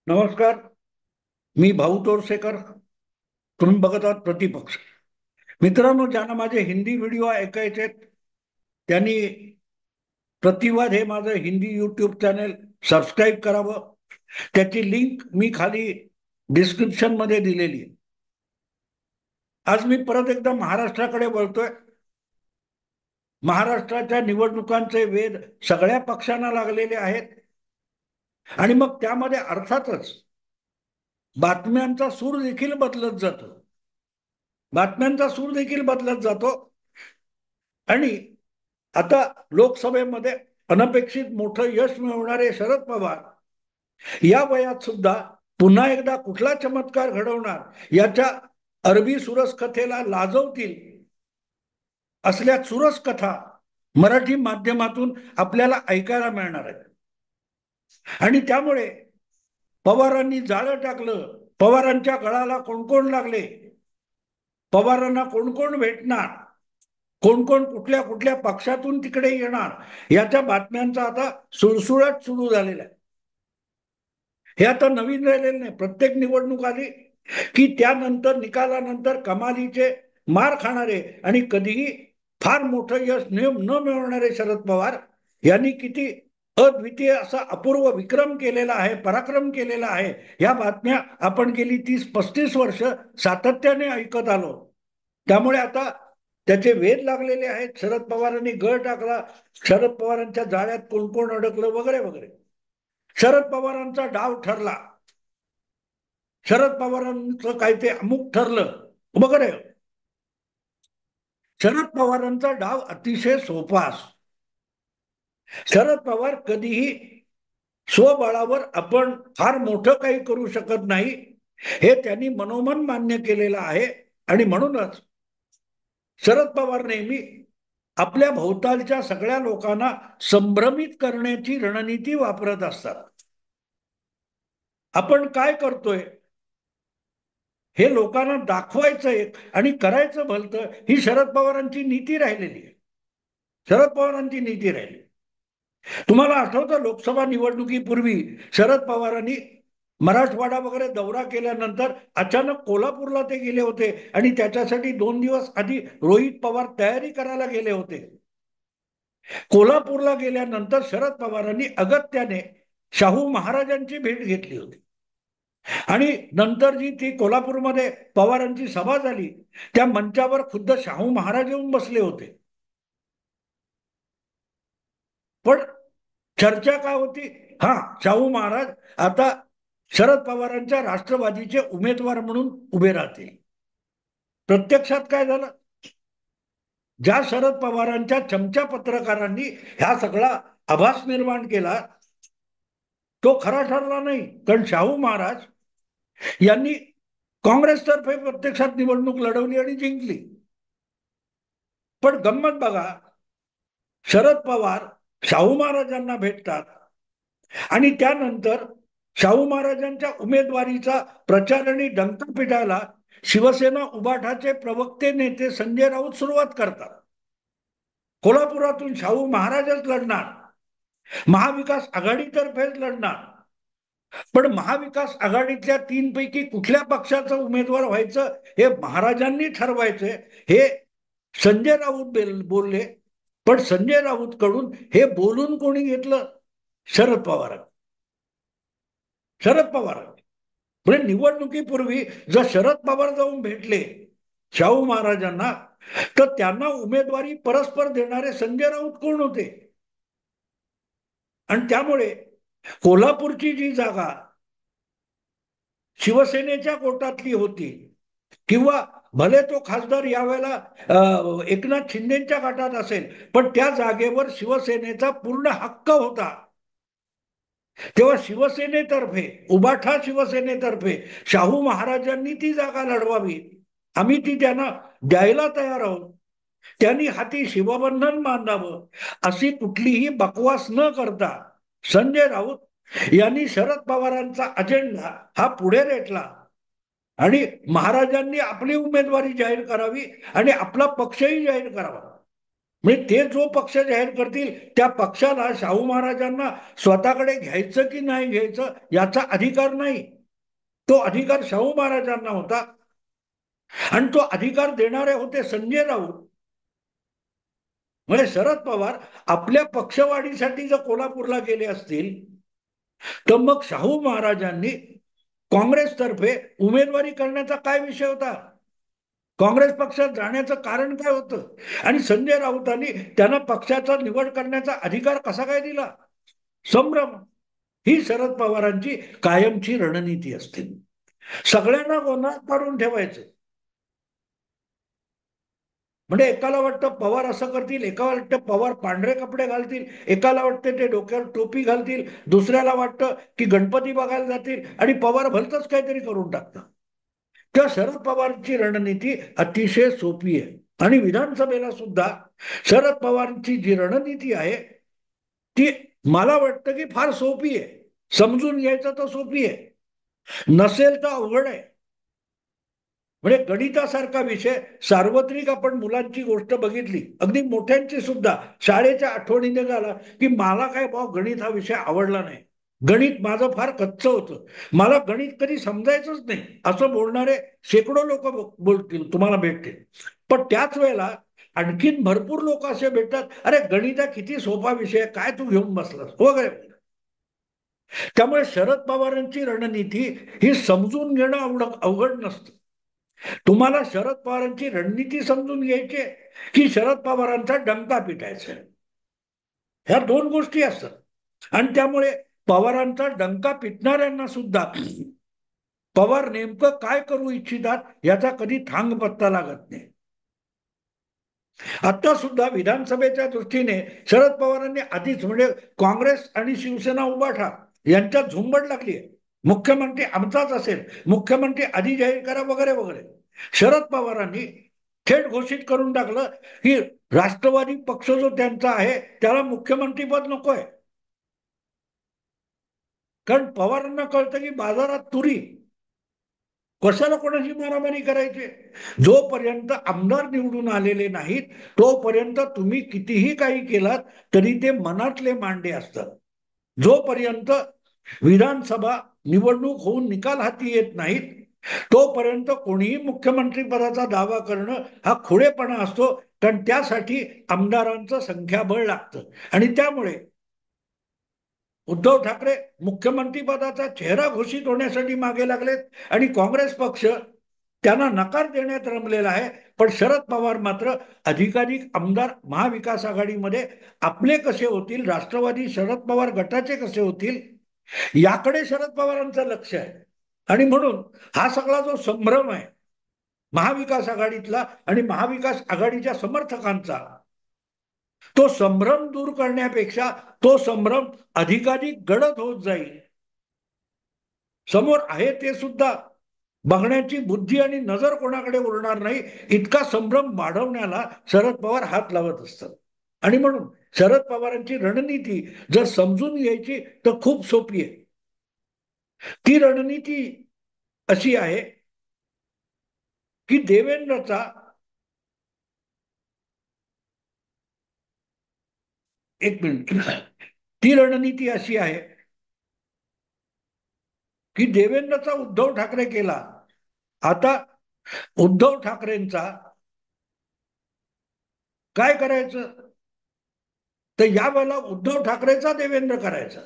नमस्कार. मी भाऊ तोरसेकर. तुम्ही बघत आहात प्रतिपक्ष. मित्रांनो, ज्यांना माझे हिंदी व्हिडिओ ऐकायचे त्यांनी प्रतिवाद हे माझं हिंदी युट्यूब चॅनेल सबस्क्राईब करावं. त्याची लिंक मी खाली डिस्क्रिप्शन मध्ये दिलेली आहे. आज मी परत एकदा महाराष्ट्राकडे वळतोय. महाराष्ट्राच्या निवडणुकांचे वेध सगळ्या पक्षांना लागलेले आहेत आणि मग त्यामध्ये अर्थातच बातम्यांचा सूर देखील बदलत जातो. बातम्यांचा सूर देखील बदलत जातो आणि आता लोकसभेमध्ये अनपेक्षित मोठं यश मिळवणारे शरद पवार या वयात सुद्धा पुन्हा एकदा कुठला चमत्कार घडवणार याच्या अरबी सुरस कथेला लाजवतील असल्या सुरस कथा मराठी माध्यमातून आपल्याला ऐकायला मिळणार आहेत. आणि त्यामुळे पवारांनी जाळं टाकलं, पवारांच्या गळाला कोण कोण लागले, पवारांना कोण कोण भेटणार, कोण कोण कुठल्या कुठल्या पक्षातून तिकडे येणार याच्या बातम्यांचा आता सुळसुळाट सुरू झालेला आहे. हे आता नवीन राहिलेलं नाही. प्रत्येक निवडणूक आली की त्यानंतर निकालानंतर कमालीचे मार खाणारे आणि कधीही फार मोठं यश न मिळवणारे शरद पवार यांनी किती अद्वितीय असा अपूर्व विक्रम केलेला आहे, पराक्रम केलेला आहे, या बातम्या आपण गेली 30-35 वर्ष सातत्याने ऐकत आलो. त्यामुळे आता त्याचे वेध लागलेले आहेत. शरद पवारांनी गळ टाकला, शरद पवारांच्या जाळ्यात कोण कोण अडकलं वगैरे वगैरे. शरद पवारांचा डाव ठरला, शरद पवारांचं काय ते अमुक ठरलं वगैरे. शरद पवारांचा डाव अतिशय सोपा असतो. शरद पवार कधीही स्वबळावर आपण फार मोठं काही करू शकत नाही हे त्यांनी मनोमन मान्य केलेलं आहे. आणि म्हणूनच शरद पवार नेहमी आपल्या भोवतालच्या सगळ्या लोकांना संभ्रमित करण्याची रणनीती वापरत असतात. आपण काय करतोय हे लोकांना दाखवायचं आणि करायचं भलतं, ही शरद पवारांची नीती राहिलेली आहे. शरद पवारांची नीती राहिली. तुम्हाला आठवतं लोकसभा निवडणुकीपूर्वी शरद पवारांनी मराठवाडा वगैरे दौरा केल्यानंतर अचानक कोल्हापूरला ते गेले होते आणि त्याच्यासाठी 2 दिवस आधी रोहित पवार तयारी करायला गेले होते. कोल्हापूरला गेल्यानंतर शरद पवारांनी अगत्याने शाहू महाराजांची भेट घेतली होती आणि नंतर जी ती कोल्हापूरमध्ये पवारांची सभा झाली त्या मंचावर खुद्द शाहू महाराज येऊन बसले होते. पण चर्चा काय होती? हा, शाहू महाराज आता शरद पवारांच्या राष्ट्रवादीचे उमेदवार म्हणून उभे राहतील. प्रत्यक्षात काय झालं? ज्या शरद पवारांच्या चमच्या पत्रकारांनी ह्या सगळा आभास निर्माण केला तो खरा ठरला नाही. कारण शाहू महाराज यांनी काँग्रेसतर्फे प्रत्यक्षात निवडणूक लढवली आणि जिंकली. पण गंमत बघा, शरद पवार शाहू महाराजांना भेटतात आणि त्यानंतर शाहू महाराजांच्या उमेदवारीचा प्रचार आणि डंका पिटायला शिवसेना उबाठाचे प्रवक्ते नेते संजय राऊत सुरुवात करतात. कोल्हापुरातून शाहू महाराजच लढणार, महाविकास आघाडीतर्फेच लढणार. पण महाविकास आघाडीतल्या 3 पैकी कुठल्या पक्षाचा उमेदवार व्हायचं हे महाराजांनी ठरवायचे हे संजय राऊत बोलले. पण संजय राऊत कडून हे बोलून कोणी घेतलं? शरद पवार. शरद पवार म्हणजे निवडणुकीपूर्वी जर शरद पवार जाऊन भेटले शाहू महाराजांना तर त्यांना उमेदवारी परस्पर देणारे संजय राऊत कोण होते? आणि त्यामुळे कोल्हापूरची जी जागा शिवसेनेच्या कोटातली होती किंवा भले तो खासदार यावेळेला एकनाथ शिंदेच्या गटात असेल पण त्या जागेवर शिवसेनेचा पूर्ण हक्क होता. तेव्हा शिवसेनेतर्फे उबाठा शिवसेनेतर्फे शाहू महाराजांनी ती जागा लढवावी, आम्ही ती त्यांना द्यायला तयार आहोत, त्यांनी हाती शिवबंधन बांधावं अशी कुठलीही बकवास न करता संजय राऊत यांनी शरद पवारांचा अजेंडा हा पुढे रेटला आणि महाराजांनी आपली उमेदवारी जाहीर करावी आणि आपला पक्षही जाहीर करावा. म्हणजे ते जो पक्ष जाहीर करतील त्या पक्षाला शाहू महाराजांना स्वतःकडे घ्यायचं की नाही घ्यायचं याचा अधिकार नाही. तो अधिकार शाहू महाराजांना होता आणि तो अधिकार देणारे होते संजय राऊत. म्हणजे शरद पवार आपल्या पक्षवाढीसाठी जर कोल्हापूरला गेले असतील तर मग शाहू महाराजांनी काँग्रेसतर्फे उमेदवारी करण्याचा काय विषय होता? काँग्रेस पक्षात जाण्याचं कारण काय होतं? आणि संजय राऊतांनी त्यांना पक्षाचा निवड करण्याचा अधिकार कसा काय दिला? संभ्रम. ही शरद पवारांची कायमची रणनीती असते. सगळ्यांना गोंधळात काढून ठेवायचं. म्हणजे एकाला वाटतं पवार असं करतील, एकाला वाटतं पवार पांढरे कपडे घालतील, एकाला वाटतं ते डोक्यावर टोपी घालतील, दुसऱ्याला वाटतं की गणपती बघायला जातील आणि पवार भलतंच काहीतरी करून टाकतात. त्या शरद पवारची रणनीती अतिशय सोपी आहे. आणि विधानसभेला सुद्धा शरद पवारांची जी रणनीती आहे ती मला वाटतं की फार सोपी आहे. समजून घ्यायचं तर सोपी आहे, नसेल तर अवघड आहे. म्हणजे गणितासारखा विषय सार्वत्रिक आपण मुलांची गोष्ट बघितली, अगदी मोठ्यांची सुद्धा शाळेच्या आठवणीने झाला की मला काय भाऊ गणित हा विषय आवडला नाही, गणित माझं फार कच्चं होतं, मला गणित कधी समजायचंच नाही, असं बोलणारे शेकडो लोक बोलतील, तुम्हाला भेटतील. पण त्याच वेळेला आणखीन भरपूर लोक असे भेटतात, अरे गणित हा किती सोपा विषय, काय तू घेऊन बसलास वगैरे. त्यामुळे शरद पवारांची रणनीती ही समजून घेणं अवघड नसतं. तुम्हाला शरद पवारांची रणनीती समजून घ्यायची की शरद पवारांचा डंका पिटायचा, ह्या दोन गोष्टी असतात. आणि त्यामुळे पवारांचा डंका पिटणाऱ्यांना सुद्धा पवार नेमकं काय करू इच्छितात याचा कधी थांग पत्ता लागत नाही. आता सुद्धा विधानसभेच्या दृष्टीने शरद पवारांनी आधीच म्हणजे काँग्रेस आणि शिवसेना उभाठा यांच्यात झुंबड लागली आहे. मुख्यमंत्री आमचाच असेल, मुख्यमंत्री आधी जाहीर करा वगैरे वगैरे. शरद पवारांनी थेट घोषित करून टाकलं की राष्ट्रवादी पक्ष जो त्यांचा आहे त्याला मुख्यमंत्रीपद नकोय. कारण पवारांना कळतं की बाजारात तुरी, कशाला कोणाशी मारामारी करायची. जोपर्यंत आमदार निवडून आलेले नाहीत तोपर्यंत तुम्ही कितीही काही केलात तरी ते मनातले मांडे असतात. जोपर्यंत विधानसभा निवडणूक होऊन निकाल हाती येत नाहीत तोपर्यंत कोणीही मुख्यमंत्री पदाचा दावा करणं हा खोडेपणा असतो. कारण त्यासाठी आमदारांचं संख्याबळ लागतं. आणि त्यामुळे उद्धव ठाकरे मुख्यमंत्री पदाचा चेहरा घोषित होण्यासाठी मागे लागलेत आणि काँग्रेस पक्ष त्यांना नकार देण्यात रमलेला आहे. पण शरद पवार मात्र अधिकाधिक आमदार महाविकास आघाडीमध्ये आपले कसे होतील, राष्ट्रवादी शरद पवार गटाचे कसे होतील याकडे शरद पवारांचं लक्ष आहे. आणि म्हणून हा सगळा जो संभ्रम आहे महाविकास आघाडीतला आणि महाविकास आघाडीच्या समर्थकांचा, तो संभ्रम दूर करण्यापेक्षा तो संभ्रम अधिकाधिक गडद होत जाईल. समोर आहे ते सुद्धा बघण्याची बुद्धी आणि नजर कोणाकडे उरणार नाही इतका संभ्रम वाढवण्याला शरद पवार हात लावत असतात. आणि म्हणून शरद पवारांची रणनीती जर समजून घ्यायची तर खूप सोपी आहे. ती रणनीती अशी आहे की देवेंद्रचा, एक मिनिट, ती रणनीती अशी आहे की देवेंद्रचा उद्धव ठाकरे केला, आता उद्धव ठाकरेंचा काय करायचं, तर यावेळेला उद्धव ठाकरेचा देवेंद्र करायचा.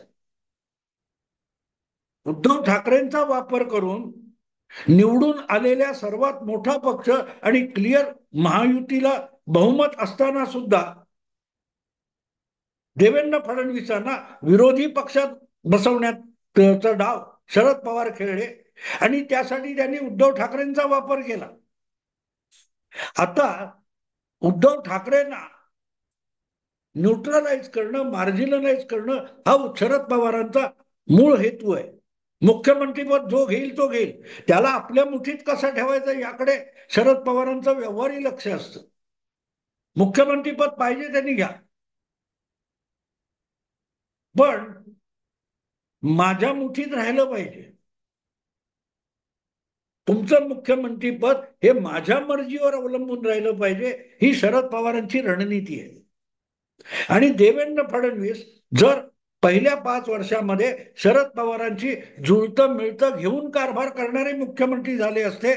उद्धव ठाकरेंचा वापर करून निवडून आलेल्या सर्वात मोठा पक्ष आणि क्लिअर महायुतीला बहुमत असताना सुद्धा देवेंद्र फडणवीसांना विरोधी पक्षात बसवण्याचा डाव शरद पवार खेळले आणि त्यासाठी त्यांनी उद्धव ठाकरेंचा वापर केला. आता उद्धव ठाकरेंना न्यूट्रलाइज करणं, मार्जिनलाइज करणं हा शरद पवारांचा मूळ हेतू आहे. मुख्यमंत्रीपद जो घेईल तो घेईल, त्याला आपल्या मुठीत कसं ठेवायचं याकडे शरद पवारांचं व्यवहारी लक्ष असतं. मुख्यमंत्रीपद पाहिजे त्यांनी घ्या, पण माझ्या मुठीत राहिलं पाहिजे. तुमचं मुख्यमंत्रीपद हे माझ्या मर्जीवर अवलंबून राहिलं पाहिजे, ही शरद पवारांची रणनीती आहे. आणि देवेंद्र फडणवीस जर पहिल्या 5 वर्षामध्ये शरद पवारांची जुळतं मिळतं घेऊन कारभार करणारे मुख्यमंत्री झाले असते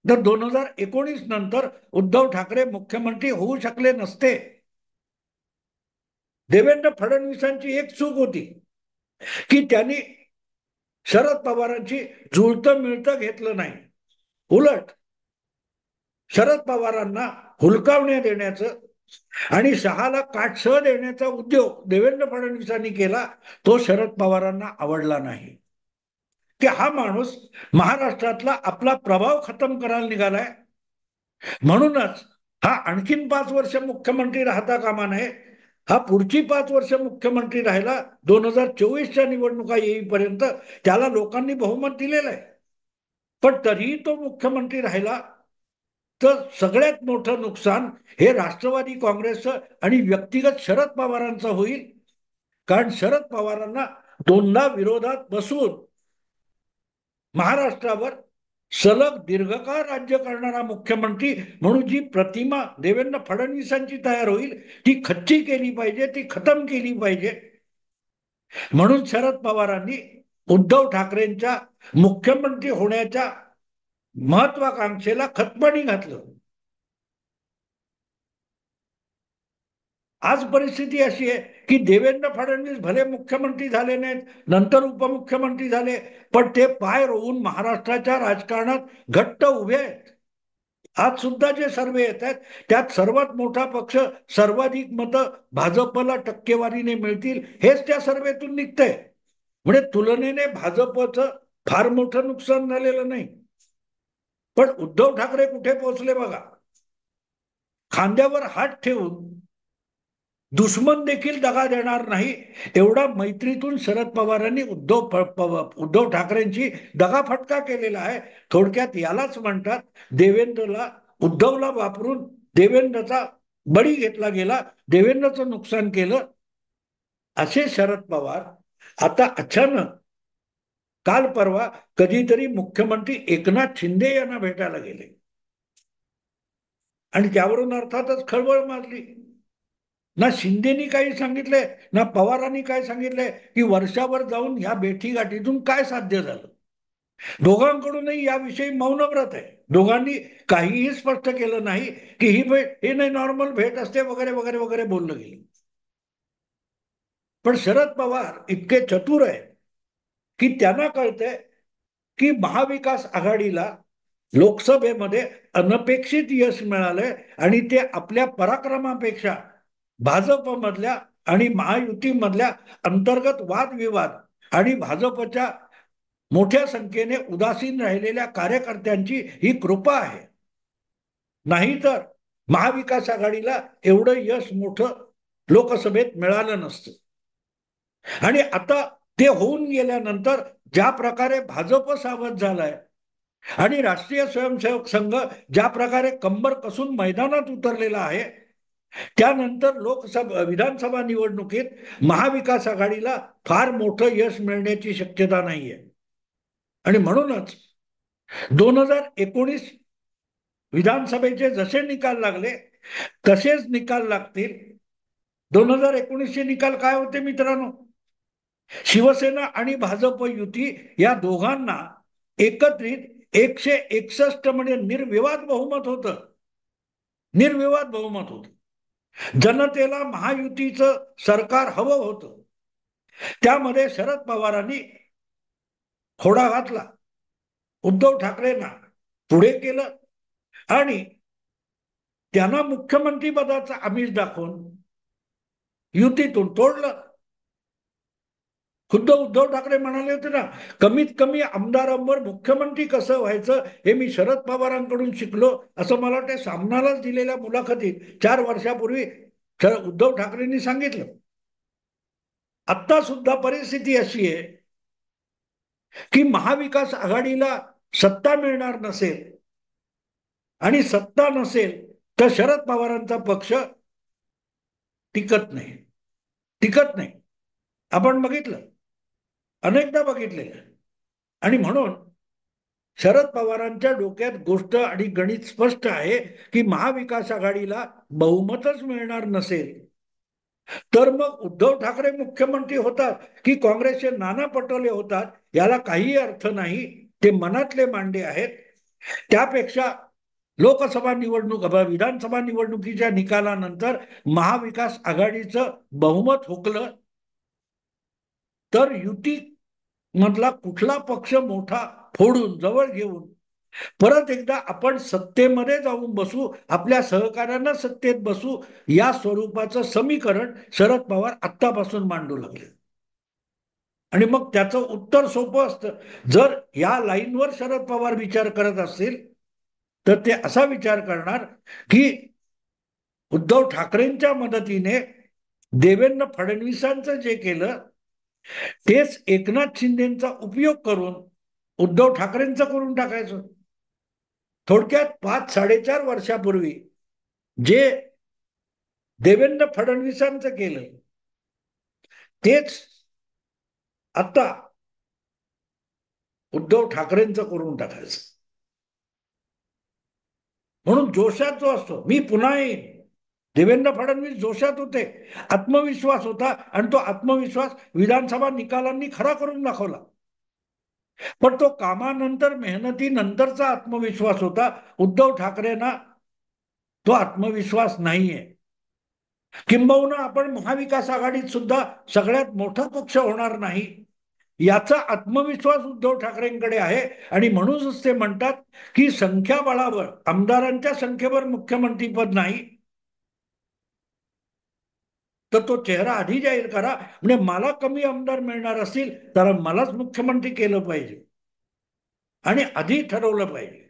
तर 2019 नंतर उद्धव ठाकरे मुख्यमंत्री होऊ शकले नसते. देवेंद्र फडणवीसांची एक चूक होती की त्यांनी शरद पवारांची जुळतं मिळतं घेतलं नाही. उलट शरद पवारांना हुलकावण्या देण्याचं आणि शहाला काटसह देण्याचा उद्योग देवेंद्र फडणवीसांनी केला. तो शरद पवारांना आवडला नाही की हा माणूस महाराष्ट्रातला आपला प्रभाव खतम करायला निघालाय. म्हणूनच हा आणखीन 5 वर्ष मुख्यमंत्री राहता कामा नये. हा पुढची 5 वर्ष मुख्यमंत्री राहिला 2024च्या निवडणुका येईपर्यंत त्याला लोकांनी बहुमत दिलेलं आहे. पण तरीही तो मुख्यमंत्री राहिला तर सगळ्यात मोठं नुकसान हे राष्ट्रवादी काँग्रेसचं आणि व्यक्तिगत शरद पवारांचं होईल. कारण शरद पवारांना दोनदा विरोधात बसून महाराष्ट्रावर सलग दीर्घकाळ राज्य करणारा मुख्यमंत्री म्हणून जी प्रतिमा देवेंद्र फडणवीसांची तयार होईल ती खच्ची केली पाहिजे, ती खतम केली पाहिजे. म्हणून शरद पवारांनी उद्धव ठाकरेंच्या मुख्यमंत्री होण्याच्या महत्वाकांक्षेला खतपाणी घातलं. आज परिस्थिती अशी आहे की देवेंद्र फडणवीस भले मुख्यमंत्री झाले नाहीत, नंतर उपमुख्यमंत्री झाले, पण ते पाय रोवून महाराष्ट्राच्या राजकारणात घट्ट उभे आहेत. आज सुद्धा जे सर्वे येत आहेत त्यात सर्वात मोठा पक्ष सर्वाधिक मतं भाजपला टक्केवारीने मिळतील हेच त्या सर्वेतून निघतंय. म्हणजे तुलनेने भाजपचं फार मोठं नुकसान झालेलं नाही. पण उद्धव ठाकरे कुठे पोहोचले बघा. खांद्यावर हात ठेवून दुश्मन देखील दगा देणार नाही एवढा मैत्रीतून शरद पवारांनी उद्धव ठाकरेंची दगाफटका केलेला आहे. थोडक्यात यालाच म्हणतात देवेंद्रला उद्धवला वापरून देवेंद्रचा बळी घेतला गेला, देवेंद्रचं नुकसान केलं. असे शरद पवार आता अचानक काल परवा कधीतरी मुख्यमंत्री एकनाथ शिंदे यांना भेटायला गेले आणि त्यावरून अर्थातच खळबळ माजली. ना शिंदेनी काही सांगितलंय ना पवारांनी काय सांगितलंय की वर्षावर जाऊन या भेटीगाठीतून काय साध्य झालं. दोघांकडूनही याविषयी मौनव्रत आहे. दोघांनी काहीही स्पष्ट केलं नाही की ही भेट हे नाही नॉर्मल भेट असते वगैरे वगैरे वगैरे बोललं गेलं. पण शरद पवार इतके चतुर आहेत की त्यांना कळतंय की महाविकास आघाडीला लोकसभेमध्ये अनपेक्षित यश मिळालंय आणि ते आपल्या पराक्रमापेक्षा भाजपमधल्या आणि महायुतीमधल्या अंतर्गत वादविवाद आणि भाजपच्या मोठ्या संख्येने उदासीन राहिलेल्या कार्यकर्त्यांची ही कृपा आहे. नाहीतर महाविकास आघाडीला एवढं यश मोठं लोकसभेत मिळालं नसतं. आणि आता ते होऊन गेल्यानंतर ज्या प्रकारे भाजप सावध झालाय आणि राष्ट्रीय स्वयंसेवक संघ ज्या प्रकारे कंबर कसून मैदानात उतरलेला आहे त्यानंतर विधानसभा निवडणुकीत महाविकास आघाडीला फार मोठं यश मिळण्याची शक्यता नाहीये. आणि म्हणूनच 2019 विधानसभेचे जसे निकाल लागले तसेच निकाल लागतील. 2019चे निकाल काय होते मित्रांनो? शिवसेना आणि भाजप युती या दोघांना एकत्रित 161 म्हणजे निर्विवाद बहुमत होतं. निर्विवाद बहुमत होतं. जनतेला महायुतीचं सरकार हवं होतं. त्यामध्ये शरद पवारांनी खोडा घातला, उद्धव ठाकरेंना पुढे केलं आणि त्यांना मुख्यमंत्री पदाचं आमिष दाखवून युतीतून तोडलं. खुद्द उद्धव ठाकरे म्हणाले होते ना, कमीत कमी आमदारांवर मुख्यमंत्री कसं व्हायचं हे मी शरद पवारांकडून शिकलो, असं मला वाटतं सामनालाच दिलेल्या मुलाखतीत 4 वर्षापूर्वी उद्धव ठाकरेंनी सांगितलं. आता सुद्धा परिस्थिती अशी आहे की महाविकास आघाडीला सत्ता मिळणार नसेल आणि सत्ता नसेल तर शरद पवारांचा पक्ष टिकत नाही. टिकत नाही. आपण बघितलं, अनेकदा बघितलेलं. आणि म्हणून शरद पवारांच्या डोक्यात गोष्ट आणि गणित स्पष्ट आहे की महाविकास आघाडीला बहुमतच मिळणार नसेल तर मग उद्धव ठाकरे मुख्यमंत्री होतात की काँग्रेसचे नाना पटोले होतात याला काही अर्थ नाही. ते मनातले मांडे आहेत. त्यापेक्षा लोकसभा निवडणूक विधानसभा निवडणुकीच्या निकालानंतर महाविकास आघाडीचं बहुमत हुकलं तर युती मधला कुठला पक्ष मोठा फोडून जवळ घेऊन परत एकदा आपण सत्तेमध्ये जाऊन बसू, आपल्या सहकार्यांना सत्तेत बसू, या स्वरूपाचं समीकरण शरद पवार आत्तापासून मांडू लागले. आणि मग त्याचं उत्तर सोपं असतं. जर या लाईनवर शरद पवार विचार करत असतील तर ते असा विचार करणार की उद्धव ठाकरेंच्या मदतीने देवेंद्र फडणवीसांचं जे केलं तेच एकनाथ शिंदेचा उपयोग करून उद्धव ठाकरेंचं करून टाकायचं. थोडक्यात 5-4.5 वर्षापूर्वी जे देवेंद्र फडणवीसांचं केलं तेच आता उद्धव ठाकरेंचं करून टाकायचं. म्हणून जोशात जो असतो, मी पुन्हा येईन, देवेंद्र फडणवीस जोशात होते, आत्मविश्वास होता आणि तो आत्मविश्वास विधानसभा निकालांनी खरा करून दाखवला. पण तो कामानंतर मेहनतीनंतरचा आत्मविश्वास होता. उद्धव ठाकरेंना तो आत्मविश्वास नाहीये. किंबहुना आपण महाविकास आघाडीत सुद्धा सगळ्यात मोठा पक्ष होणार नाही याचा आत्मविश्वास उद्धव ठाकरेंकडे आहे. आणि म्हणूनच ते म्हणतात की संख्याबळावर, आमदारांच्या संख्येवर मुख्यमंत्रीपद नाही तर तो चेहरा आधी जाहीर करा. म्हणजे मला कमी आमदार मिळणार असतील तर मलाच मुख्यमंत्री केलं पाहिजे आणि आधी ठरवलं पाहिजे.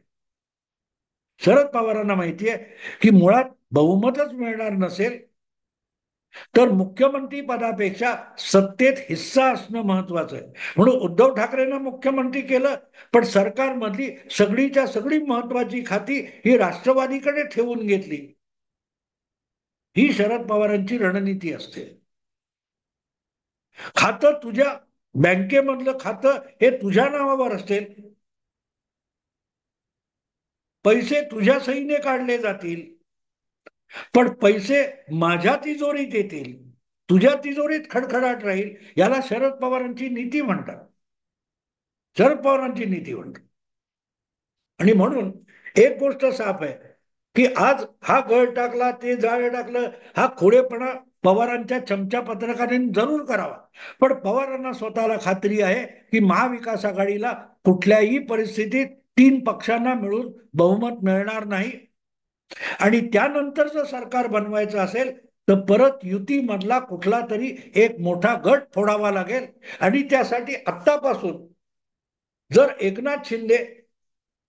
शरद पवारांना माहितीये की मुळात बहुमतच मिळणार नसेल तर मुख्यमंत्री पदापेक्षा सत्तेत हिस्सा असणं महत्वाचं आहे. म्हणून उद्धव ठाकरेंना मुख्यमंत्री केलं पण सरकारमधली सगळीच्या सगळी महत्वाची खाती ही राष्ट्रवादीकडे ठेवून घेतली. ही शरद पवारांची रणनीती असते. खातं तुझ्या बँकेमधलं खातं हे तुझ्या नावावर असेल, पैसे तुझ्या सहीने काढले जातील पण पैसे माझ्या तिजोरीत येतील, तुझ्या तिजोरीत खडखडाट राहील. याला शरद पवारांची नीती म्हणतात. शरद पवारांची नीती म्हणतात. आणि म्हणून एक गोष्ट साफ आहे की आज हा गळ टाकला ते जाळ टाकलं हा खोडेपणा पवारांच्या चमचा पत्रकारांनी जरूर करावा. पण पवारांना स्वतःला खात्री आहे की महाविकास आघाडीला कुठल्याही परिस्थितीत 3 पक्षांना मिळून बहुमत मिळणार नाही. आणि त्यानंतर जर सरकार बनवायचं असेल तर परत युतीमधला कुठला तरी एक मोठा गट फोडावा लागेल. आणि त्यासाठी आत्तापासून जर एकनाथ शिंदे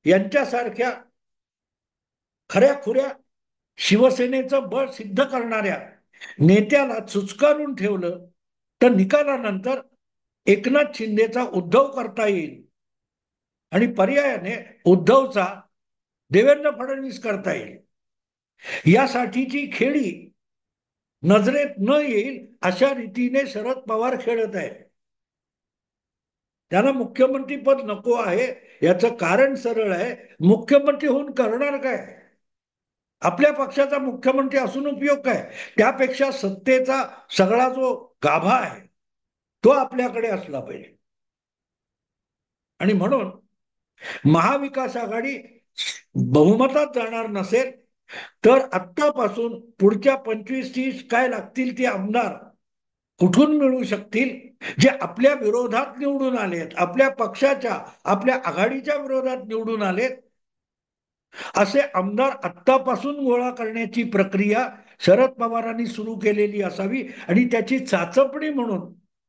यांच्यासारख्या खऱ्याखुऱ्या शिवसेनेचं बळ सिद्ध करणाऱ्या नेत्याला चुचकारून ठेवलं तर निकालानंतर एकनाथ शिंदेचा उद्धव करता येईल आणि पर्यायाने उद्धवचा देवेंद्र फडणवीस करता येईल. यासाठीची खेळी नजरेत न येईल अशा रीतीने शरद पवार खेळत आहे. त्यांना मुख्यमंत्री पद नको आहे याचं कारण सरळ आहे. मुख्यमंत्री होऊन करणार काय? आपल्या पक्षाचा मुख्यमंत्री असून उपयोग काय? त्यापेक्षा सत्तेचा सगळा जो गाभा आहे तो आपल्याकडे असला पाहिजे. आणि म्हणून महाविकास आघाडी बहुमतात जाणार नसेल तर आत्तापासून पुढच्या 25-30 काय लागतील ते आमदार कुठून मिळू शकतील जे आपल्या विरोधात निवडून आलेत, आपल्या पक्षाच्या आपल्या आघाडीच्या विरोधात निवडून आलेत असे आमदार आत्तापासून गोळा करण्याची प्रक्रिया शरद पवारांनी सुरू केलेली असावी. आणि त्याची चाचपणी म्हणून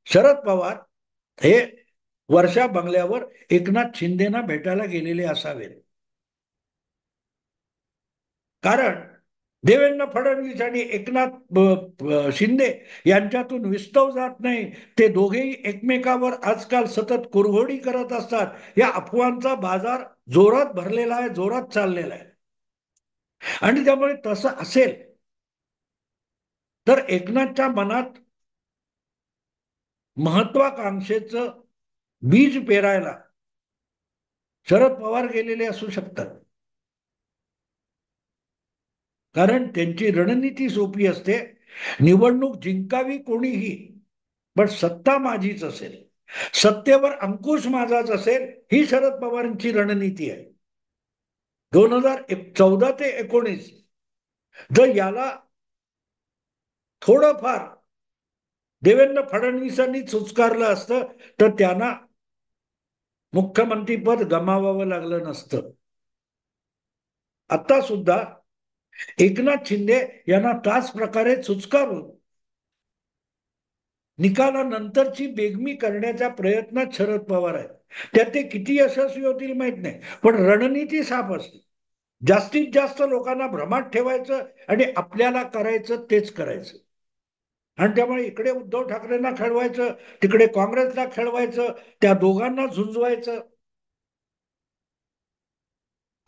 शरद पवार हे वर्षा बंगल्यावर एकनाथ शिंदेना भेटायला गेलेले असावेत. कारण देवेंद्र फडणवीस आणि एकनाथ शिंदे यांच्यातून विस्तव जात नाही. ते दोघेही एकमेकावर आजकाल सतत कुरघोडी करत असतात. या अफवांचा बाजार जोरात भरलेला आहे, जोरात चाललेला आहे. आणि त्यामुळे तसं असेल तर एकनाथच्या मनात महत्वाकांक्षेचं बीज पेरायला शरद पवार गेलेले असू शकतात. कारण त्यांची रणनीती सोपी असते निवडणूक जिंकावी कोणीही, पण सत्ता माझीच असेल, सत्तेवर अंकुश माझाच असेल, ही शरद पवारांची रणनीती आहे. 2014 ते 19 जर याला थोडंफार देवेंद्र फडणवीसांनी चुचकारलं असतं तर त्यांना मुख्यमंत्रीपद गमावावं लागलं नसतं. आता सुद्धा एकनाथ शिंदे यांना त्याच प्रकारे चुचकारून निकालानंतरची बेगमी करण्याच्या प्रयत्नात शरद पवार आहेत. त्यात ते किती यशस्वी होतील माहित नाही, पण रणनीती साफ असते. जास्तीत जास्त लोकांना भ्रमात ठेवायचं आणि आपल्याला करायचं तेच करायचं. आणि त्यामुळे इकडे उद्धव ठाकरेंना खेळवायचं, तिकडे काँग्रेसला खेळवायचं, त्या दोघांना झुंजवायचं.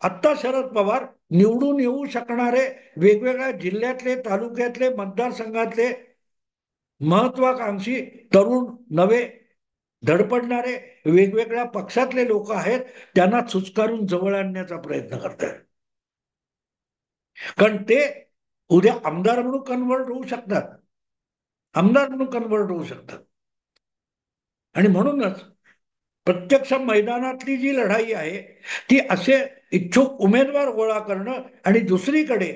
आत्ता शरद पवार निवडून येऊ शकणारे वेगवेगळ्या जिल्ह्यातले, तालुक्यातले, मतदारसंघातले महत्वाकांक्षी तरुण, नवे, धडपडणारे वेगवेगळ्या पक्षातले लोक आहेत, त्यांना चुचकारून जवळ आणण्याचा प्रयत्न करतात. कारण ते उद्या आमदार म्हणून कन्व्हर्ट होऊ शकतात, आमदार म्हणून कन्व्हर्ट होऊ शकतात. आणि म्हणूनच प्रत्यक्ष मैदानातली जी लढाई आहे ती असे इच्छुक उमेदवार गोळा करणं, आणि दुसरीकडे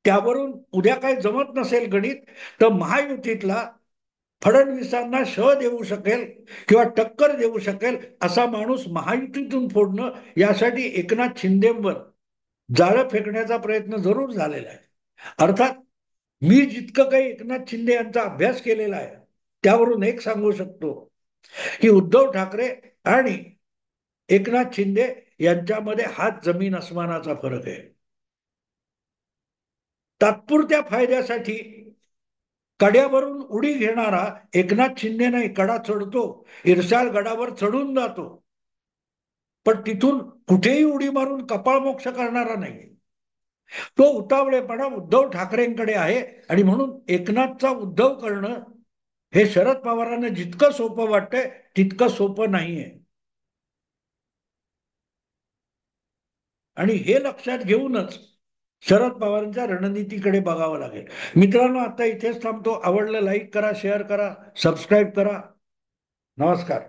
त्यावरून उद्या काही जमत नसेल गणित तर महायुतीतला फडणवीसांना देऊ शकेल किंवा टक्कर देऊ शकेल असा माणूस महायुतीतून फोडणं, यासाठी एकनाथ शिंदेवर जाळं फेकण्याचा प्रयत्न जरूर झालेला आहे. अर्थात मी जितकं काही एकनाथ शिंदे यांचा अभ्यास केलेला आहे त्यावरून एक सांगू शकतो की उद्धव ठाकरे आणि एकनाथ शिंदे यांच्यामध्ये हात जमीन अस्मानाचा फरक आहे. तात्पुरत्या फायद्यासाठी कड्यावरून उडी घेणारा एकनाथ शिंदे नाही, कडा चढतो, इरशाल गडावर चढून जातो, पण तिथून कुठेही उडी मारून कपाळमोक्ष करणारा नाही. तो उतावळेपणा उद्धव ठाकरेंकडे आहे. आणि म्हणून एकनाथचा उद्धव करणं हे शरद पवारांना जितकं सोपं वाटतंय तितकं सोपं नाहीये. आणि हे लक्षात घेऊनच शरद पवारांच्या रणनीतीकडे बघावं लागेल. मित्रांनो, आता इथेच थांबतो. आवडलं लाईक करा, शेअर करा, सबस्क्राईब करा. नमस्कार.